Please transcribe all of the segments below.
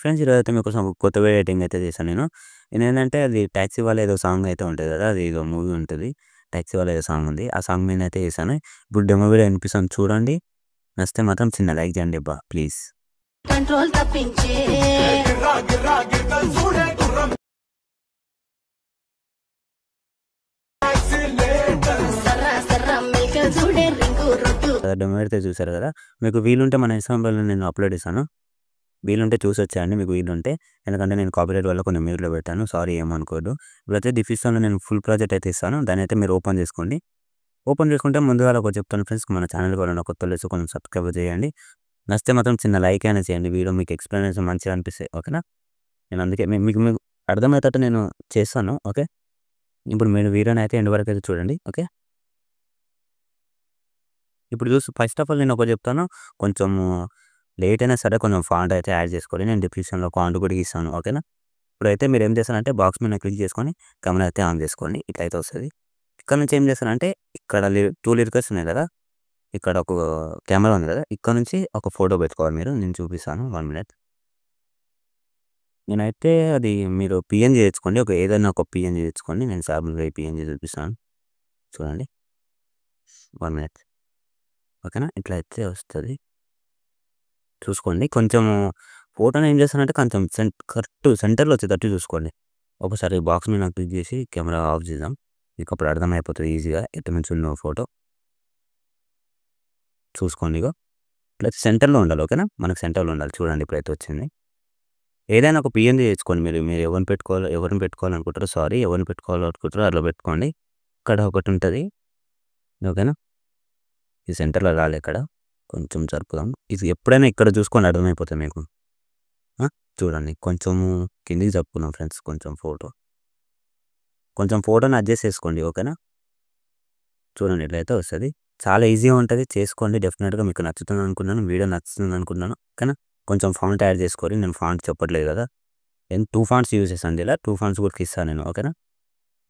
Friends ఈరోజైతే మీకోసం ఒక కొత్త వీడియో ఎడిటింగ్ అయితే చేశాను నేను. నేనేంటంటే అది 'టాక్సీ' వాళ్ళ ఏదో సాంగ్ అయితే ఉంటది కదా! అది ఏదో మూవీ ఉంటది. 'టాక్సీ' వాళ్ళ ఏదో సాంగ్ ఉంది. ఆ సాంగ్ మీదనైతే చేశాను. ఇప్పుడు డెమో వీడియో వినిపిస్తాను చూడండి. నచ్చితే మాత్రం చిన్న లైక్ చేయండి అబ్బా! ప్లీజ్. కంట్రోల్ తప్పించే సర్రా సర్రా మెల్కల్ చూడే రింగు రొట్టు డెమో అయితే చూసారు కదా! మీకు వీలుంటే మన ఇన్‌స్టాగ్రామ్‌లో నేను అప్‌లోడ్ చేశాను. వీలుంటే చూసొచ్చేయండి మీకు వీలుంటే. ఎందుకంటే నేను కాపీరైట్ వల్ల కొంచెం మ్యూట్‌లో పెట్టాను. సారీ ఏమనుకోవద్దు. ఇప్పుడైతే డిస్క్రిప్షన్‌లో నేను ఫుల్ ప్రాజెక్ట్ అయితే ఇస్తాను. దాన్నైతే మీరు ఓపెన్ చేసుకోండి. ఓపెన్ చేసుకుంటే ముందుగా ఒకటి చెప్తాను ఫ్రెండ్స్. మన ఛానల్‌కి ఎవరైనా కొత్తోళ్ళొస్తే కొంచెం సబ్స్క్రైబ్ చేయండి. నచ్చితే మాత్రం చిన్న లైక్ అయినా చేయండి. వీడియో మీకు ఎక్స్‌ప్లనేషన్ మంచిగా అనిపిస్తే ఓకేనా? నేను అందుకే మీకు అర్థమయ్యేటట్టు నేను చేస్తాను. ఓకే. ఇప్పుడు మీరు వీడియోని అయితే ఎండ్ వరకు అయితే చూడండి. ఓకే. ఇప్పుడు ఫస్ట్ ఆఫ్ ఆల్ నేను ఒకటి చెప్తాను. కొంచెం లేట్ అయినా సరే కొంచెం ఫాంట్ అయితే యాడ్ చేసుకోండి. నేను డిస్క్రిప్షన్‌లో ఫాంట్ కూడా ఇస్తాను. ఓకేనా? ఇప్పుడైతే మీరు ఏం చేస్తారంటే బాక్స్ మీద క్లిక్ చేసుకొని కెమెరా అయితే ఆన్ చేసుకోండి. ఇట్లయితే వస్తది. ఇక్కడ నుంచి ఏం చేస్తారంటే ఇక్కడ 2 లిరికల్స్ ఉన్నాయి కదా! ఇక్కడ ఒక కెమెరా ఉంది కదా! ఇక్కడ నుంచి ఒక ఫోటో పెట్టుకోవాలి మీరు. నేను చూపిస్తాను 1 మినిట్. నేనైతే అది మీరు పీఎన్‌జీ తెచ్చుకోండి. ఏదైనా ఒక పీఎన్‌జీ తెచ్చుకోండి. నేను సాంపుల్‌గా ఈ పీఎన్‌జీ చూపిస్తాను. చూడండి. 1 మినిట్. ఓకేనా? ఇట్లా అయితే వస్తది. చూసుకోండి. కొంచెం ఫోటోని ఏం చేస్తానంటే కొంచెం కరెక్ట్ సెంటర్‌లో వచ్చేటట్టు చూసుకోండి. ఒకసారి బాక్స్ మీద క్లిక్ చేసి కెమెరా ఆఫ్ చేద్దాం. మీకు అప్పుడు అర్థమైపోతది ఈజీగా ఎక్కడి నుంచి ఉన్న ఫోటో. చూసుకోండి ఇగో. ఇట్లా సెంటర్‌లో ఉండాలి. ఓకేనా? మనకు సెంటర్‌లో ఉండాలి. చూడండి ఇప్పుడైతే వచ్చింది. ఏదైనా ఒక పీఎన్‌జీ తెచ్చుకోండి మీరు. మీరు ఎవరిని పెట్టుకోవాలనుకుంటారో ఎవరిని పెట్టుకోవాలనుకుంటారో అట్లా పెట్టుకోండి. ఇక్కడ ఒకటి ఉంటది. ఓకేనా? ఈ సెంటర్‌లో రాలే ఇక్కడ. కొంచెం జరుపుదాం. ఇది ఎప్పుడైనా ఇక్కడ చూసుకొని అర్థమైపోతది మీకు. ఆ! చూడండి. కొంచెము కిందికి జరుపుకుందాం ఫ్రెండ్స్ కొంచెం ఫోటోని అడ్జస్ట్ చేసుకోండి. ఓకేనా? చూడండి ఇట్లయితే వస్తది. చాలా ఈజీగా ఉంటది. చేసుకోండి. డెఫినిట్‌గా మీకు నచ్చుతుంది అనుకున్నాను. వీడియో నచ్చుతుంది అనుకుంటున్నాను. ఓకేనా? కొంచెం ఫాంట్ యాడ్ చేసుకోండి. నేను ఫాంట్ చెప్పట్లేదు కదా! నేను 2 ఫాంట్స్ యూజ్ చేశాను ఇలా. 2 ఫాంట్స్ కూడా ఇస్తాను నేను. ఓకేనా?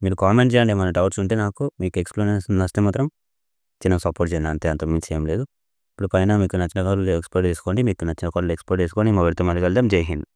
మీరు కామెంట్ చేయండి. ఏమైనా డౌట్స్ ఉంటే నాకు మీకు ఎక్స్‌ప్లనేషన్ నచ్చితే మాత్రం చిన్నగా సపోర్ట్ చేయండి. అంతే అంతకు మించి ఏం లేదు. ఇప్పుడు పైన మీకు నచ్చిన కలర్‌లో ఎక్స్‌పోర్ట్ చేసుకోండి. మీకు నచ్చిన కలర్‌లో ఎక్స్‌పోర్ట్ చేసుకొని పెడితే మళ్ళీ కలుద్దాం. జై హింద్.